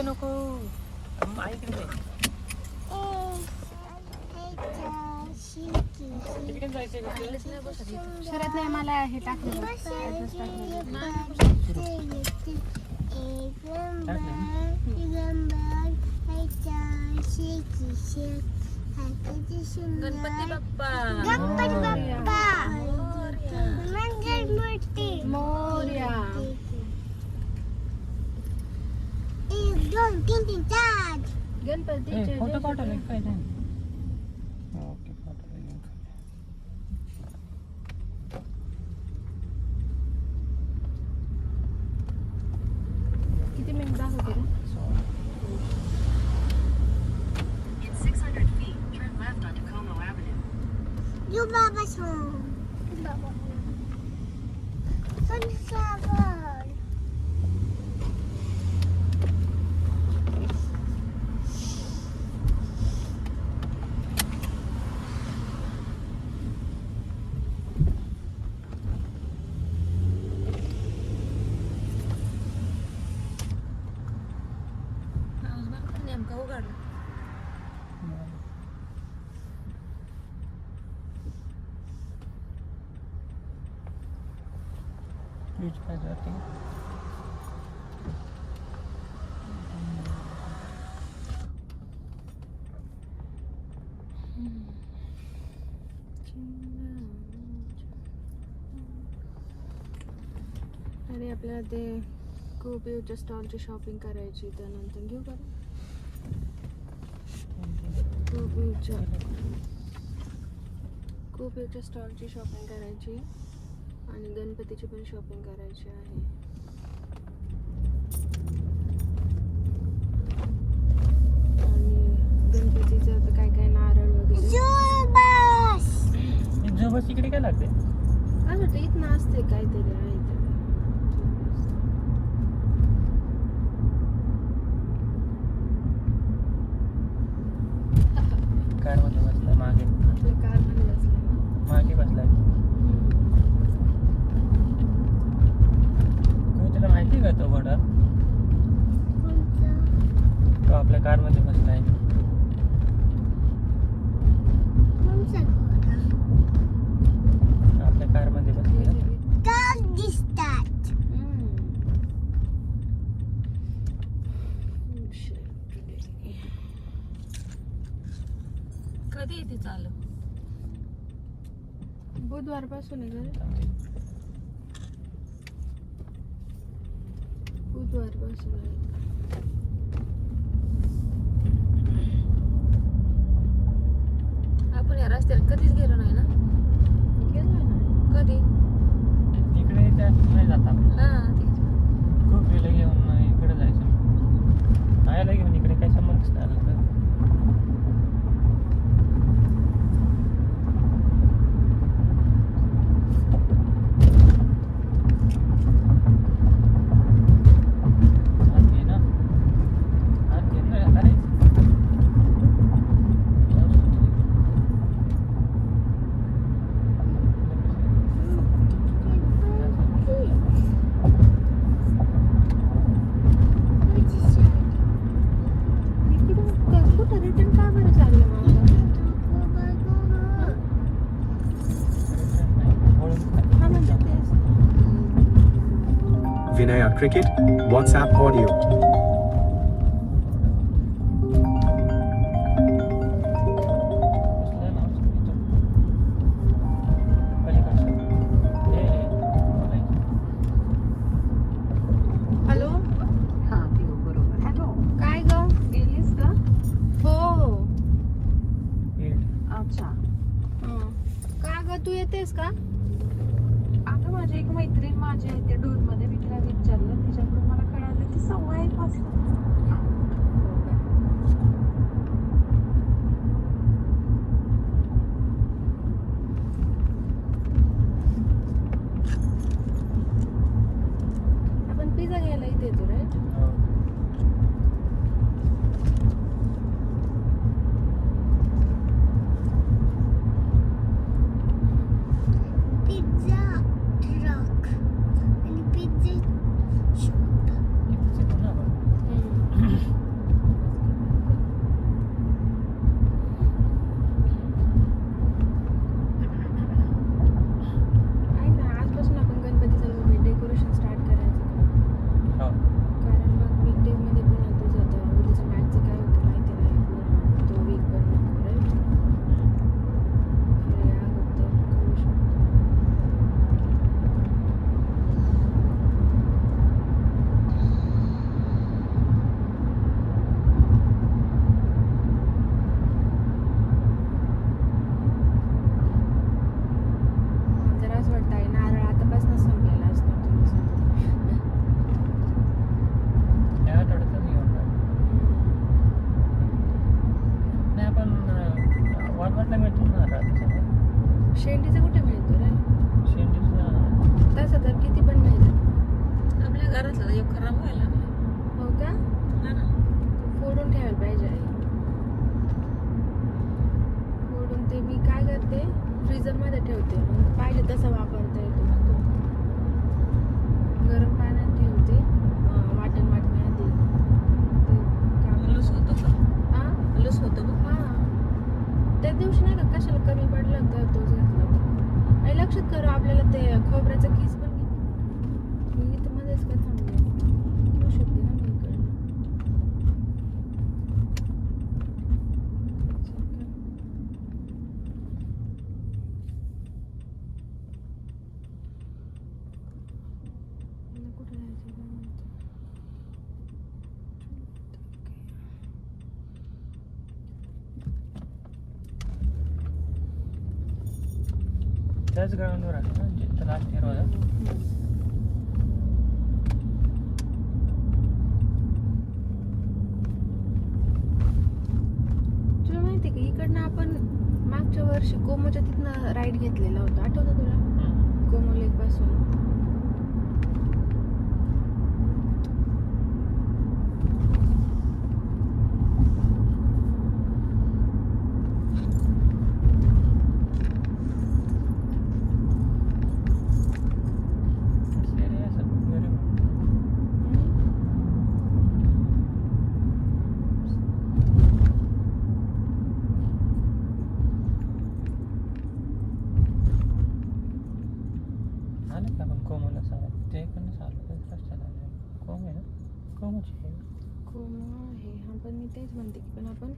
नको शरद नाही मला हे टाकलं गणपती बाप्पा मोरया गणपतीचे फोटो पाठवले काय नाही ओके किती मिनिट दाखवते रे In 600 feet, turn left onto Como Avenue. You Baba's home. Sunflower. नेमका उघडला बीच पे जाते हैं आणि आपल्याला ते कोपिवच्या स्टॉलची शॉपिंग करायची त्यानंतर घेऊ का कोपिवच्या स्टॉलची शॉपिंग करायची आणि गणपतीची पण शॉपिंग करायची आहे आणि गणपतीचं आता काय काय नारळ वगैरे जो बस इकडे काय लागते असं ते इथं असते काहीतरी आहे ते कार मध्ये बसलाय मागे आपल्या कार मध्ये बसले ना मागे बसलाय तुला माहिती का तो घोडा तो आपल्या कार मध्ये बसलाय आपल्या कार मध्ये बसलाय कधी येते चालू बुधवार पासून आहे का बुधवार पासून आहे आपण या रस्त्याला कधीच गेलो नाही ना गेलो ना कधी तिकडे नाही जात आपण हा खूप वेळ घेऊन इकडे जायचं आयला घेऊन इकडे काही संबंधच नाही आला तर Vinaya Cricket, WhatsApp audio. Hello हा बरोबर हॅलो काय ग गेलीस का हो अच्छा का ग तू येतेस का आता माझी एक मैत्रीण माझी आहे त्या डोर मध्ये मी तिला विचारलं तिच्याकडून मला कळालं की 1:15 वाजता खराब व्हायला नाही. हो का? हा ना. फोडून ठेवायला पाहिजे आई. फोडून ते मी काय करते फ्रीजर मध्ये ठेवते, मग पाहिजे तसा वापरता येतो ना तो. गरम पाण्यात ठेवते वाटण वाटण्याआधी. ते कापून- लूस होतो का? हा? लूस होतो मग. हा. त्या दिवशी नाही का कशाला कमी पडला तर तोच घातला होता. आई लक्षात करू आपल्याला ते खोबऱ्याचा किस पण मी इथं मध्येच काय थांबले घेऊ शकते ना मी इकडनं. मला कुठं जायचं काय माहिती. त्याच ग्राउंडवर आहे ना जिथं लास्ट इयर होता. तुला माहिती आहे का इकडनं आपण मागच्या वर्षी कोमोच्या तिथनं राईड घेतलेला होता, आठवतं तुला? कोमो लेक पासून आलं का आपण कोमला चालत ते पण चालत रस्त्याला कोम आहे ना कोमची आहे. कोमो आहे हा, पण मी तेच म्हणते की पण आपण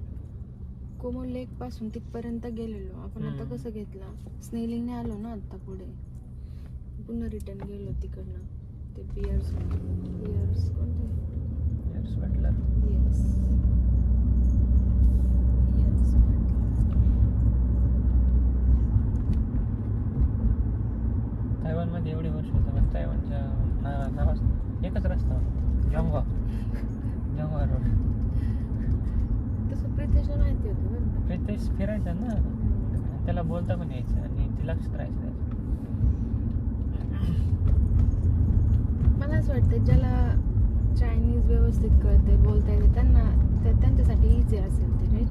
कोमो लेक पासून तिथपर्यंत गेलेलो आपण. आता कसं घेतला स्नेलिंगने आलो ना आता पुढे, पुन्हा रिटर्न गेलो तिकडनं ते पियर्स कोणते Yes, म्हटलं. येस तायवानमध्ये एवढे वर्ष होतं पण तायवानच्या नावास एकच रस्ता होता जॉंगवा रोड. तसं प्रितेशला माहिती होतं बरं का. प्रितेश फिरायचा ना त्याला बोलता पण यायचं आणि ते लक्षात राहायचं त्याचं. मला असं वाटतं ज्याला चायनीज व्यवस्थित कळते बोलता येते त्यांच्यासाठी इझी असेल ते राईट.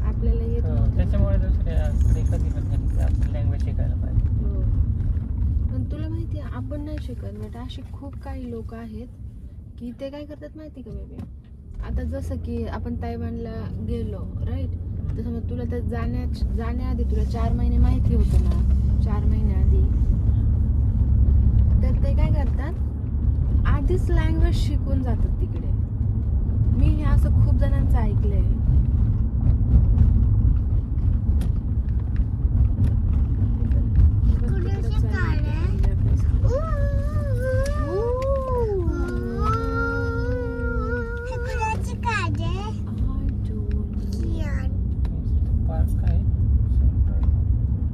आपल्याला येत नव्हतं. त्याच्यामुळे दुसऱ्या कधी पण झाली की आपण लँग्वेज शिकायला पाहिजे. हो. पण तुला माहिती आहे आपण नाही शिकत बट अशी खूप काही लोक आहेत की ते काय करतात माहिती का बेबी. आता जसं की आपण तायवानला गेलो राईट, तसं मग तुला तर जाण्याआधी तुला 4 महिने माहिती होतं ना, 4 महिन्याआधी तर ते काय करतात आधीच लँग्वेज शिकून जातात तिकडे. मी हे असं खूप जणांचं ऐकलंय. कुणाची कार आहे? हे कुणाची कार आहे? कियान. पार्क आहे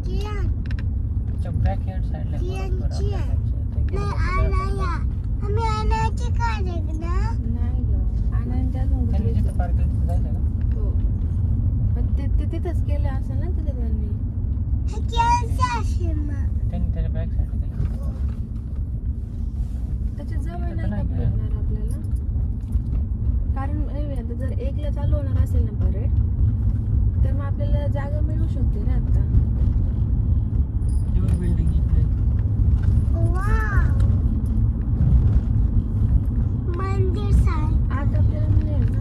कियान. त्याच्या बॅक हँड साईडला नाही आणाया. आम्ही आणायची कार आहे ना? नाही ग आनंद त्यांनी जिथं पार्क केलं जायचं का? हो पण ते तिथंच केलं असेल ना तिथे त्यांनी. हे कियानचं असेल मग. त्यांनी त्याच्या बॅक साईडला केलं. त्याच्या जवळ तिथं नाही नाही का का? भेटणार आपल्याला. कारण आता जर एकला चालू होणार असेल ना परेड तर मग आपल्याला जागा मिळू शकते रे आता. बिल्डिंग इकडे वाव. मंदिर सारखं. आज आपल्याला मिळेल ना.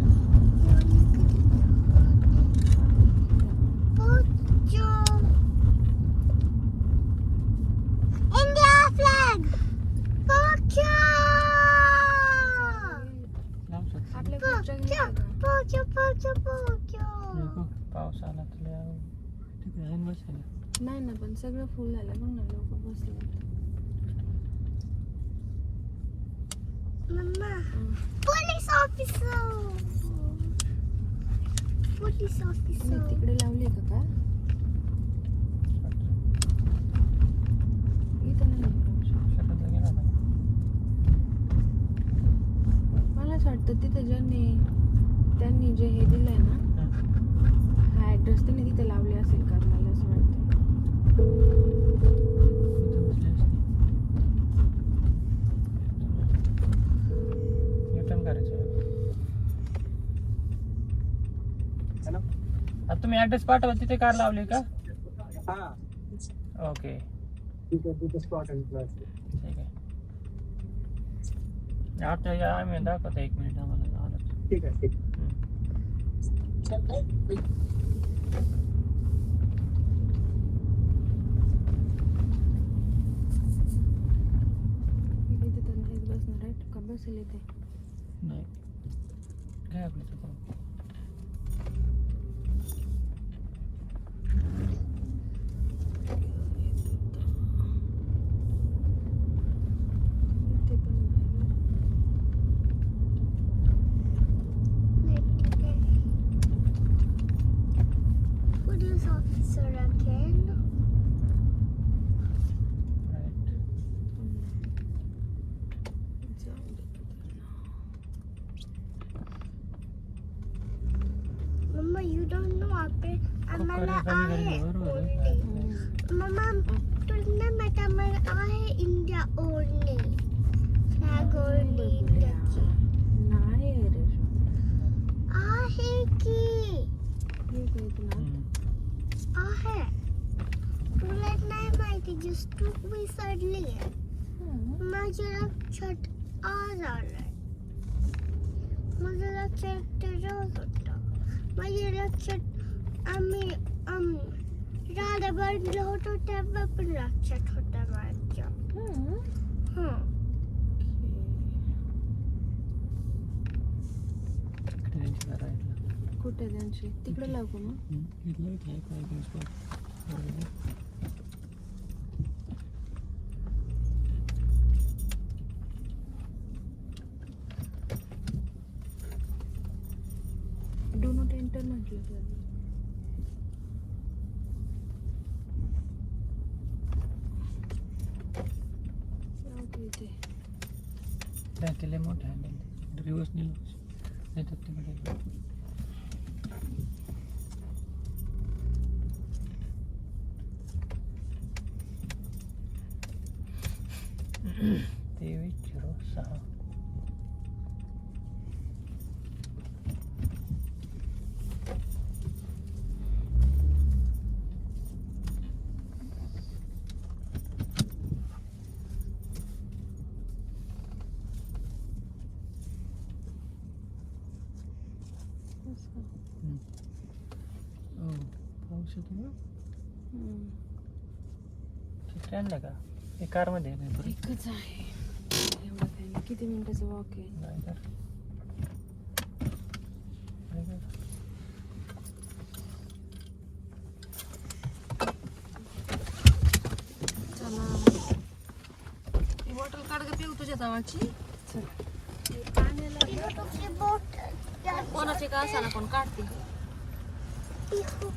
India flag. Pocho. लावू शकतो. आपल्या पुढच्या गेल्या का? Pocho, pocho, pocho. पाऊस आला तर तिकडे आहे बसायला. नाही ना पण सगळं फुल झालं बघ ना लोक बसले. Mama. Police officer. Police officer. मी तिकडे लावली का का इथं नाही लावू शकत. शेतातला गेला का? मला असं वाटतं तिथे त्यांनी जे हे दिलंय ना हा ऍड्रेस त्यांनी तिथे लावले असेल का मला असं वाटतं. इथं बसले असते. तुम्ही ऍड्रेस पाठवा, तिथे कार लावली का? हा ओके तिथे स्पॉट आणि प्लस ठीक आहे. आता या आम्ही दाखवतो 1 मिनिट आम्हाला आलं. ठीक आहे ठीक इथे तर नाहीच बसणार आहे का? बसेल इथे. नाही काय आपलं चुकलं. इथे पण नाही. Police officer again. राईट. जाऊ दे. Mama, you don't know आम्हाला कमी आहे झाली बरोबर आहे. only. Mama, तुला माहिती आम्हाला आहे इंडिया only. Flag only इंडियाची. नाही रे आहे की हे काय तुला आहे. तुला नाही माहिती जस्ट तू विसरली आहे. माझ्या लक्षात आज आलंय. माझ्या लक्षात ते रोज होतं. माझ्या लक्षात आम्ही राधा बांधलं होतो तेव्हा पण लक्षात होतं माझ्या. इकडे त्यांची कार आहे इथलं. कुठे त्यांची तिकडे लागू मग. इथलं इथे आहे काय स्पॉट. डू नॉट एंटर म्हटलं तर. जाऊ दे इथे. नाही ते लय मोठं आहे. रिवर्स नेलं नाही तर तिकडे तेवीस 06. हो पाऊस येतो ना. तिथे आणलं का? हे कारमध्ये आहे काय एकच आहे एवढं काही नाही. किती मिनिटाचं वॉक आहे. नाही तर नाही का? चला ही बॉटल काढ ग पिऊ तुझ्या जवळची. पाण्याला तुझी बोट कोणाची का असा ना कोण काढते. पिहू